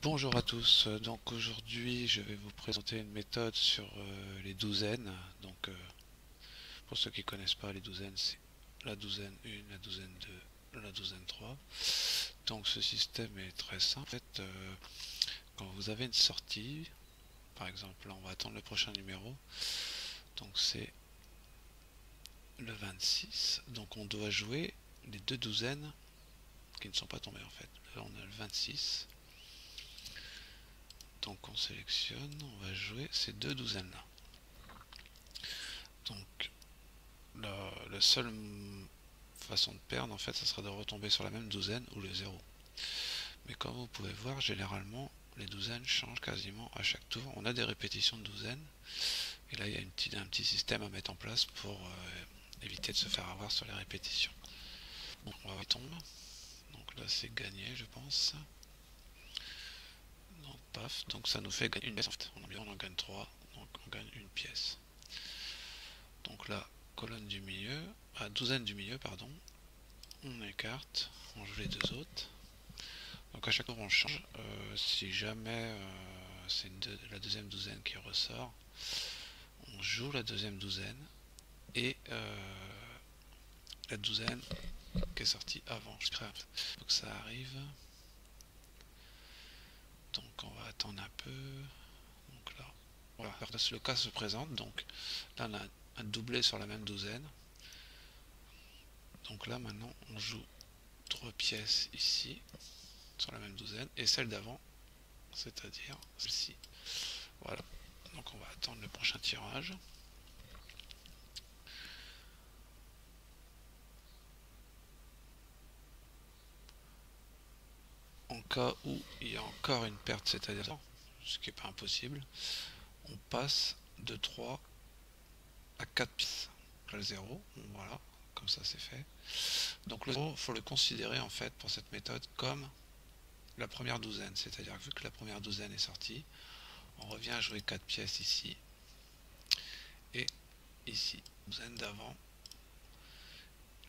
Bonjour à tous, donc aujourd'hui je vais vous présenter une méthode sur les douzaines. Pour ceux qui ne connaissent pas les douzaines, c'est la douzaine 1, la douzaine 2, la douzaine 3. Donc ce système est très simple. En fait, quand vous avez une sortie, par exemple là on va attendre le prochain numéro, donc c'est le 26, donc on doit jouer les deux douzaines qui ne sont pas tombées en fait. Là on a le 26. Donc on sélectionne, on va jouer ces deux douzaines là. Donc la seule façon de perdre en fait ça sera de retomber sur la même douzaine ou le 0. Mais comme vous pouvez voir, généralement les douzaines changent quasiment à chaque tour. On a des répétitions de douzaines et là il y a un petit système à mettre en place pour éviter de se faire avoir sur les répétitions. Bon, on va voir tombe. Donc là c'est gagné je pense. Donc paf, donc ça nous fait gagner une pièce en fait. On en gagne 3, donc on gagne une pièce. Donc là, colonne du milieu, douzaine du milieu, pardon, on écarte, on joue les deux autres. Donc à chaque fois on change, si jamais c'est la deuxième douzaine qui ressort, on joue la deuxième douzaine et la douzaine qui est sortie avant. Je crée donc ça arrive. Donc on va attendre un peu. Donc là, voilà, le cas se présente. Donc là on a un doublé sur la même douzaine. Donc là maintenant on joue 3 pièces ici sur la même douzaine et celle d'avant, c'est-à-dire celle-ci. Voilà, donc on va attendre le prochain tirage. En cas où il y a encore une perte, c'est-à-dire ce qui n'est pas impossible, on passe de 3 à 4 pièces. Le 0, voilà, comme ça c'est fait. Donc le 0, il faut le considérer en fait pour cette méthode comme la première douzaine, c'est-à-dire vu que la première douzaine est sortie, on revient à jouer 4 pièces ici et ici, douzaine d'avant,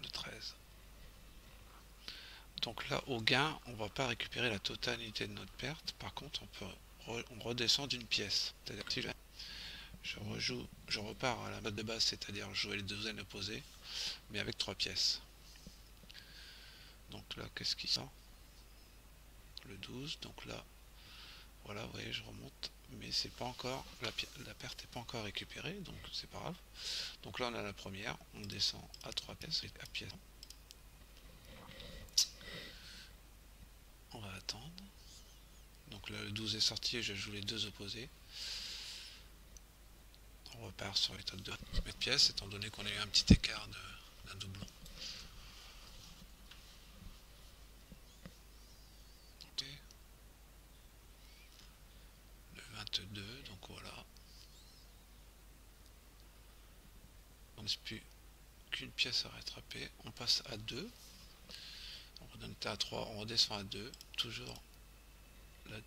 le 13. Donc là, au gain, on ne va pas récupérer la totalité de notre perte. Par contre, on redescend d'une pièce. C'est-à-dire que si je repars à la mode de base, c'est-à-dire jouer les douzaines opposées, mais avec 3 pièces. Donc là, qu'est-ce qui sort? Le 12. Donc là, voilà, vous voyez, je remonte, mais c'est pas encore la perte n'est pas encore récupérée, donc c'est pas grave. Donc là, on a la première, on descend à 3 pièces, à pièce. On va attendre. Donc là, le 12 est sorti et je joue les deux opposés. On repart sur l'état de mettre pièces, étant donné qu'on a eu un petit écart d'un doublon. Okay. Le 22, donc voilà. On ne reste plus qu'une pièce à rattraper. On passe à 2. On était à 3, on redescend à 2. Toujours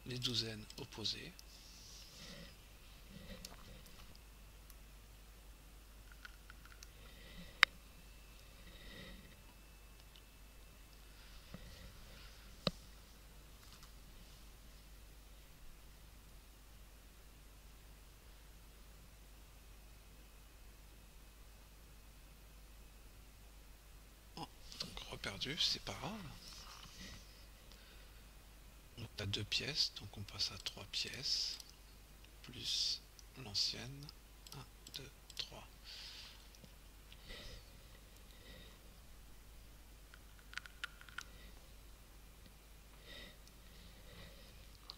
les douzaines opposées. Donc reperdu, c'est pas grave. Donc tu as 2 pièces, donc on passe à 3 pièces, plus l'ancienne, 1, 2, 3.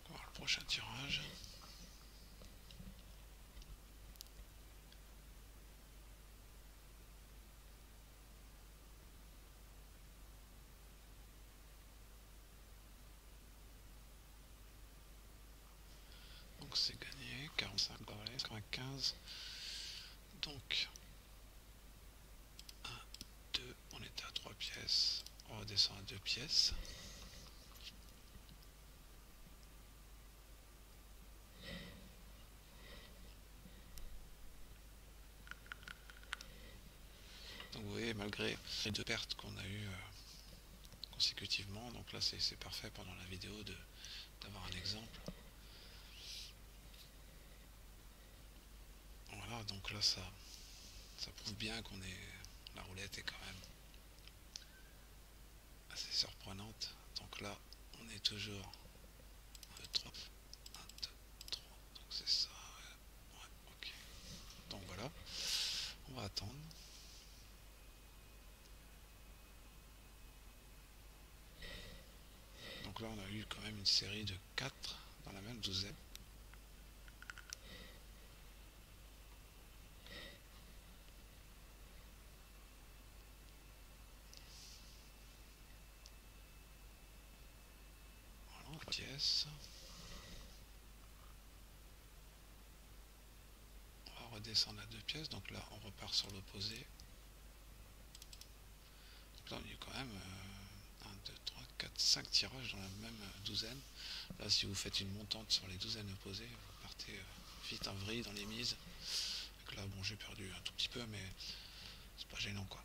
On va voir le prochain tirage. Donc c'est gagné, 45 dollars, 95. Donc 1, 2, on était à 3 pièces, on redescend à 2 pièces. Donc vous voyez, malgré les deux pertes qu'on a consécutivement. Donc là c'est parfait pendant la vidéo d'avoir un exemple. Voilà, donc là ça prouve bien qu'on est, la roulette est quand même assez surprenante. Donc là on est toujours 1, 2, 3, 1, 2, 3, donc c'est ça, ouais, ok. Donc voilà, on va attendre. Donc là on a eu quand même une série de 4 dans la même douzaine. Voilà, pièce. On va redescendre à 2 pièces, donc là on repart sur l'opposé. Donc là on a eu quand même 1, 2, 3, 4, 5 tirages dans la même douzaine. Là si vous faites une montante sur les douzaines opposées, vous partez vite en vrille dans les mises. Donc là bon j'ai perdu un tout petit peu mais c'est pas gênant quoi.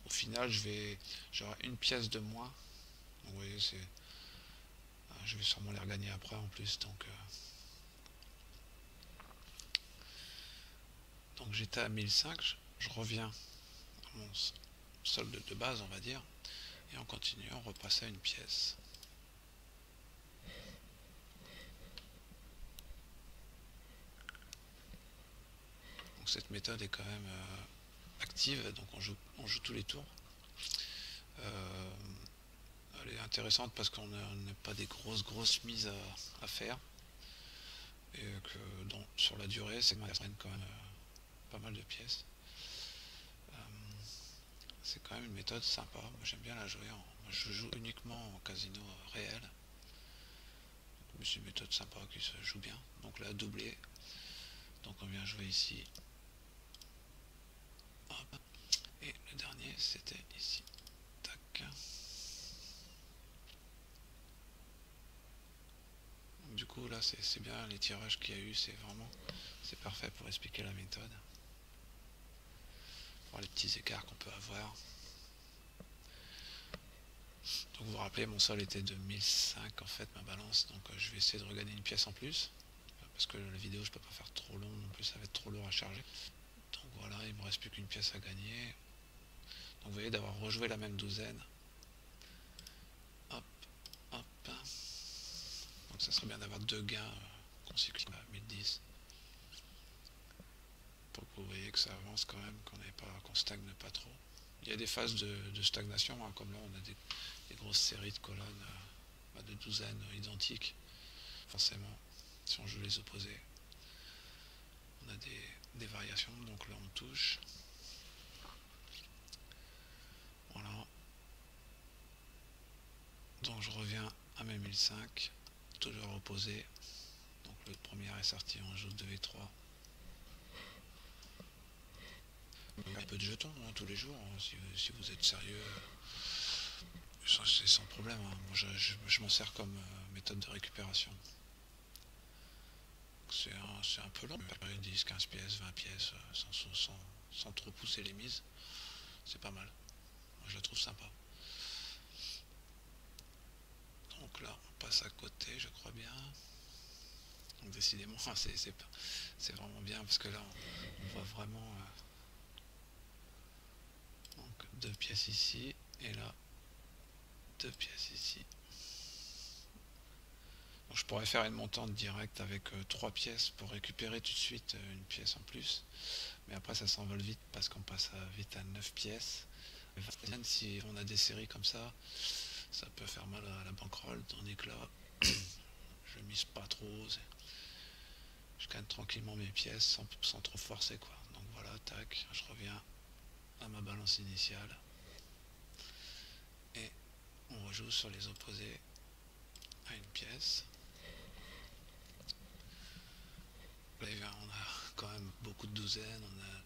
Au final j'aurai une pièce de moins. Donc vous voyez je vais sûrement les regagner après en plus. Donc j'étais à 1005, je reviens à mon solde de base on va dire. Et en continuant on repasse à une pièce. Donc cette méthode est quand même active, donc on joue tous les tours. Elle est intéressante parce qu'on n'a pas des grosses mises à faire. Et que sur la durée, c'est quand même pas mal de pièces. C'est quand même une méthode sympa. Moi j'aime bien la jouer. Je joue uniquement en casino réel. Mais c'est une méthode sympa qui se joue bien. Donc là, doublé. Donc on vient jouer ici. Hop. Et le dernier, c'était ici. Tac. Du coup, là, c'est bien. Les tirages qu'il y a eu, c'est parfait pour expliquer la méthode. Voir les petits écarts qu'on peut avoir. Donc vous vous rappelez, mon sol était de 1005 en fait, ma balance. Donc je vais essayer de regagner une pièce en plus. Parce que la vidéo, je peux pas faire trop long non plus, ça va être trop lourd à charger. Donc voilà, il me reste plus qu'une pièce à gagner. Donc vous voyez, d'avoir rejoué la même douzaine. Hop, hop. Donc ça serait bien d'avoir 2 gains consécutifs à 1010. Pour que vous voyez que ça avance quand même, qu'on stagne pas trop. Il y a des phases de stagnation, hein, comme là on a des grosses séries de colonnes de douzaines identiques. Forcément, si on joue les opposés, on a des variations. Donc là on touche. Voilà. Donc je reviens à mes 1005, toujours opposé. Donc le premier est sorti, on joue 2 et 3. Un peu de jetons hein, tous les jours, hein, si vous êtes sérieux, c'est sans problème. Hein. Moi je m'en sers comme méthode de récupération. C'est un peu long, 10, 15 pièces, 20 pièces, sans trop pousser les mises. C'est pas mal. Moi je la trouve sympa. Donc là on passe à côté, je crois bien. Donc décidément c'est vraiment bien parce que là on voit vraiment donc 2 pièces ici et là 2 pièces ici. Donc je pourrais faire une montante directe avec 3 pièces pour récupérer tout de suite une pièce en plus. Mais après ça s'envole vite parce qu'on passe vite à 9 pièces. Si on a des séries comme ça peut faire mal à la bankroll, tandis que là je mise pas trop, je gagne tranquillement mes pièces sans trop forcer quoi. Donc voilà, tac, je reviens à ma balance initiale et on rejoue sur les opposés à une pièce. Là on a quand même beaucoup de douzaines, on a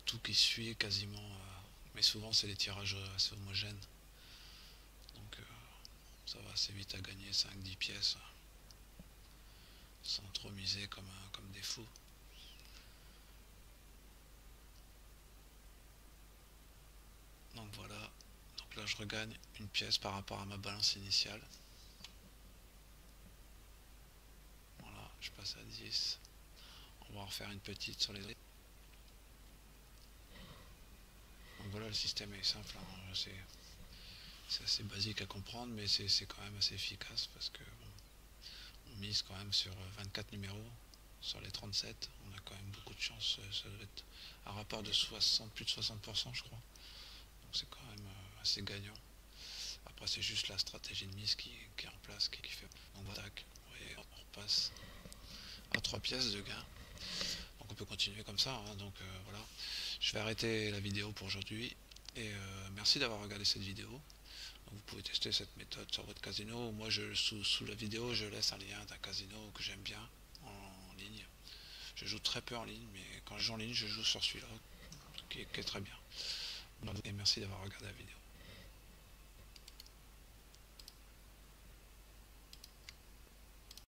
tout qui suit quasiment, mais souvent c'est des tirages assez homogènes. Donc ça va assez vite à gagner 5-10 pièces sans trop miser comme des fous. Donc voilà, donc là je regagne une pièce par rapport à ma balance initiale. Voilà, je passe à 10. On va en refaire une petite sur les autres. Donc voilà, le système est simple, hein. C'est assez basique à comprendre, mais c'est quand même assez efficace parce que bon, on mise quand même sur 24 numéros sur les 37. On a quand même beaucoup de chance. Ça doit être un rapport de 60, plus de 60%, je crois. Donc c'est quand même assez gagnant. Après, c'est juste la stratégie de mise qui est en place, qui fait. Donc voilà, et on repasse à 3 pièces de gain. Donc on peut continuer comme ça, hein. Donc voilà, je vais arrêter la vidéo pour aujourd'hui. Et merci d'avoir regardé cette vidéo. Donc, vous pouvez tester cette méthode sur votre casino. Moi, sous la vidéo, je laisse un lien d'un casino que j'aime bien en ligne. Je joue très peu en ligne, mais quand je joue en ligne, je joue sur celui-là, qui est très bien. Et merci d'avoir regardé la vidéo.